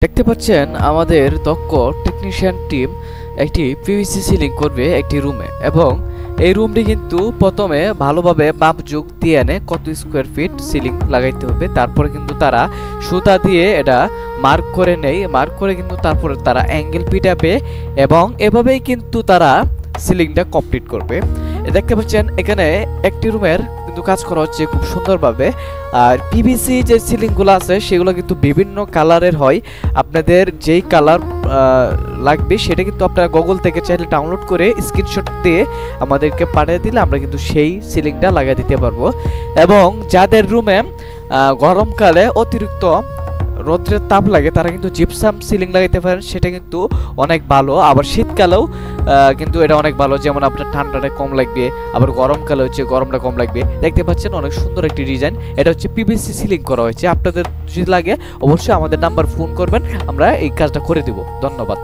দেখতে পাচ্ছেন আমাদের দক্ষ টেকনিশিয়ান টিম একটি পিভিসি সিলিং করবে একটি রুমে এবং এই রুমটি কিন্তু প্রথমে ভালোভাবে মাপ যোগ দিয়ে এনে কত স্কোয়ার ফিট সিলিং লাগাইতে হবে। তারপরে কিন্তু তারা সুতা দিয়ে এটা মার্ক করে নেয়, মার্ক করে কিন্তু তারপরে তারা অ্যাঙ্গেল পিটাবে এবং এভাবেই কিন্তু তারা সিলিংটা কমপ্লিট করবে। দেখতে পাচ্ছেন এখানে একটি রুমের কিন্তু কাজ করা হচ্ছে খুব সুন্দরভাবে। আর পিভিসি যে সিলিংগুলো আছে সেগুলো কিন্তু বিভিন্ন কালারের হয়। আপনাদের যেই কালার লাগবে সেটা কিন্তু আপনারা গুগল থেকে চাইলে ডাউনলোড করে স্ক্রিনশট দিয়ে আমাদেরকে পাঠিয়ে দিলে আমরা কিন্তু সেই সিলিংটা লাগিয়ে দিতে পারবো। এবং যাদের রুমে গরমকালে অতিরিক্ত রৌদ্রের তাপ লাগে তারা কিন্তু জিপসাম সিলিং লাগাইতে পারেন, সেটা কিন্তু অনেক ভালো। আবার শীতকালেও কিন্তু এটা অনেক ভালো, যেমন আপনার ঠান্ডাটা কম লাগবে, আবার গরমকালে হচ্ছে গরমটা কম লাগবে। দেখতে পাচ্ছেন অনেক সুন্দর একটি ডিজাইন, এটা হচ্ছে পিভিসি সিলিং করা হয়েছে। আপনাদের যদি লাগে অবশ্যই আমাদের নাম্বার ফোন করবেন, আমরা এই কাজটা করে দেব। ধন্যবাদ।